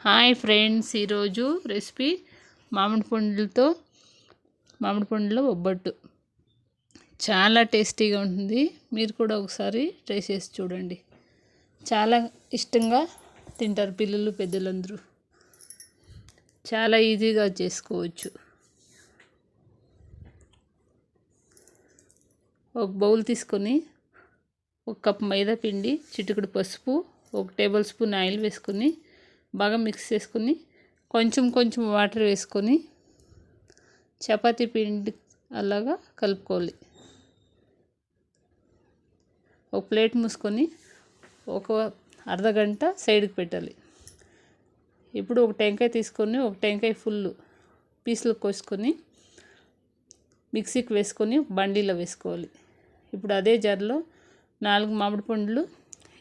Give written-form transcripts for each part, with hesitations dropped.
Hi friends, ఈరోజు recipe మామిడి పండ్ల ఒబ్బట్టు. చాలా టేస్టీగా ఉంటుంది. మీరు కూడా ఒకసారి ట్రై చేసి చూడండి. చాలా ఇష్టంగా తింటారు పిల్లలు, పెద్దలందరూ. చాలా ఈజీగా చేసుకోవచ్చు. ఒక బౌల్ తీసుకొని 1 కప్ మైదా పిండి, చిటికెడు పసుపు, 1 టేబుల్ స్పూన్ ఆయిల్ వేసుకొని బాగా మిక్స్ చేసుకొని కొంచెం వాటర్ వేసుకొని చపాతీ పిండి అలాగా కలుపుకోవాలి. ఒక ప్లేట్ మూసుకొని ఒక అర్ధగంట సైడ్కి పెట్టాలి. ఇప్పుడు ఒక టెంకాయ తీసుకొని, ఒక టెంకాయ ఫుల్ పీసులు కోసుకొని మిక్సీకి వేసుకొని బండిలో వేసుకోవాలి. ఇప్పుడు అదే జార్లో 4 మామిడి పండ్లు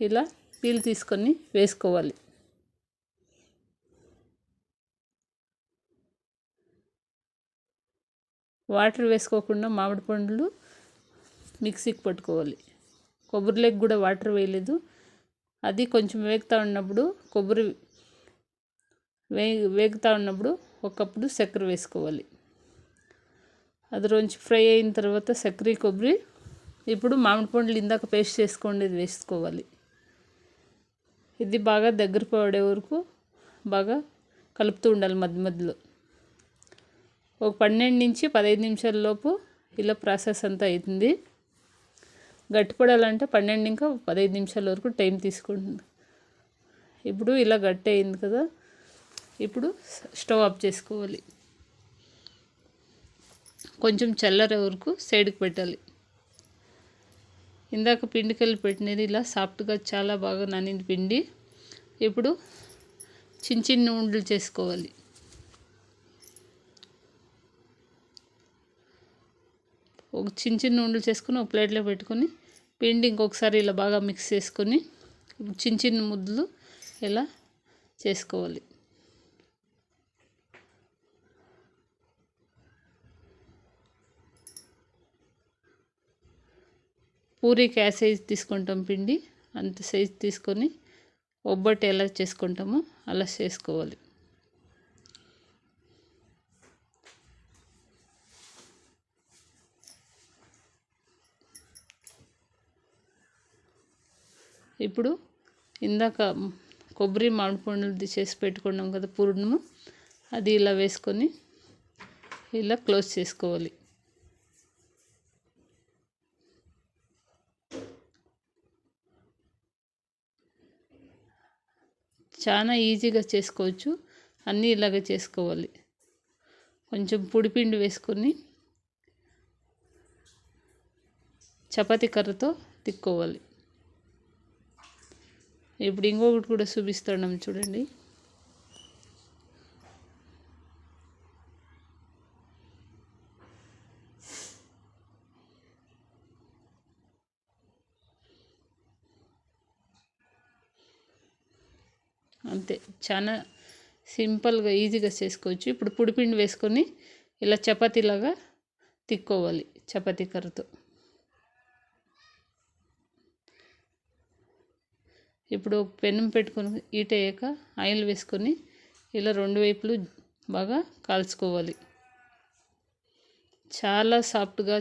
ఇలా పీల్ తీసుకొని వేసుకోవాలి. వాటర్ వేసుకోకుండా మామిడి పండ్లు మిక్సీకి పట్టుకోవాలి. కొబ్బరిలోకి కూడా వాటర్ వేయలేదు. అది కొంచెం వేగుతూ ఉన్నప్పుడు కొబ్బరి వేగుతూ ఉన్నప్పుడు ఒకప్పుడు చక్కెర వేసుకోవాలి. అది కొంచెం ఫ్రై అయిన తర్వాత చక్కెర, కొబ్బరి, ఇప్పుడు మామిడి పండ్లు ఇందాక పేస్ట్ చేసుకోండి వేసుకోవాలి. ఇది బాగా దగ్గర పడే వరకు బాగా కలుపుతూ ఉండాలి మధ్య మధ్యలో. ఒక 12 నుంచి 15 నిమిషాల లోపు ఇలా ప్రాసెస్ అంతా అవుతుంది. గట్టిపడాలంటే 12 ఇంకా 15 నిమిషాల వరకు టైం తీసుకుంటుంది. ఇప్పుడు ఇలా గట్టి అయింది కదా, ఇప్పుడు స్టవ్ ఆఫ్ చేసుకోవాలి. కొంచెం చల్లారే వరకు సైడ్కి పెట్టాలి. ఇందాక పిండి కలిపి పెట్టినది ఇలా సాఫ్ట్గా చాలా బాగా నానింది పిండి. ఇప్పుడు చిన్న ఉండలు చేసుకోవాలి. ఒక చిన్న ఉండలు చేసుకొని ఒక ప్లేట్లో పెట్టుకొని పిండి ఇంకొకసారి ఇలా బాగా మిక్స్ చేసుకొని చిన్న ముద్దలు ఇలా చేసుకోవాలి. పూరీకి ఏ సైజు తీసుకుంటాం పిండి అంత సైజు తీసుకొని ఒబ్బట్టు ఎలా చేసుకుంటామో అలా చేసుకోవాలి. ఇప్పుడు ఇందాక కొబ్బరి, మామిడి పండ్లు చేసి పెట్టుకున్నాం కదా పూర్ణము, అది ఇలా వేసుకొని ఇలా క్లోజ్ చేసుకోవాలి. చాలా ఈజీగా చేసుకోవచ్చు. అన్నీ ఇలాగే చేసుకోవాలి. కొంచెం పొడిపిండి వేసుకొని చపాతీ కర్రతో తిక్కోవాలి. ఇప్పుడు ఇంకొకటి కూడా చూపిస్తున్నాం చూడండి. అంతే, చాలా సింపుల్గా ఈజీగా చేసుకోవచ్చు. ఇప్పుడు పొడిపిండి వేసుకొని ఇలా చపాతీలాగా తిక్కోవాలి చపాతీ కర్రతో. ఇప్పుడు పెనం పెట్టుకొని హీట్ అయ్యాక ఆయిల్ వేసుకొని ఇలా 2 వైపులు బాగా కాల్చుకోవాలి. చాలా సాఫ్ట్గా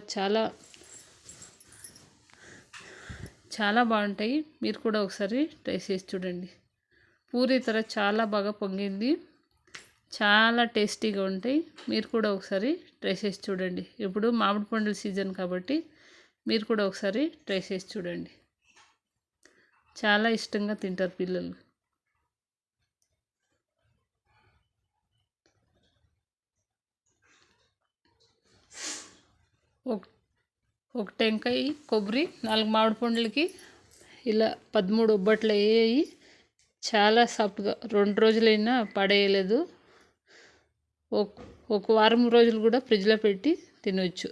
చాలా బాగుంటాయి. మీరు కూడా ఒకసారి ట్రై చేసి చూడండి. పూరి చాలా బాగా పొంగింది. చాలా టేస్టీగా ఉంటాయి. మీరు కూడా ఒకసారి ట్రై చేసి చూడండి. ఇప్పుడు మామిడి పండ్ల సీజన్ కాబట్టి మీరు కూడా ఒకసారి ట్రై చేసి చూడండి. చాలా ఇష్టంగా తింటారు పిల్లలు. ఒక టెంకాయ కొబ్బరి, 4 మామిడి పండ్లకి ఇలా 13 ఒబ్బట్లు అయ్యాయి. చాలా సాఫ్ట్గా 2 రోజులైనా పడేయలేదు. ఒక వారం రోజులు కూడా ఫ్రిడ్జ్లో పెట్టి తినవచ్చు.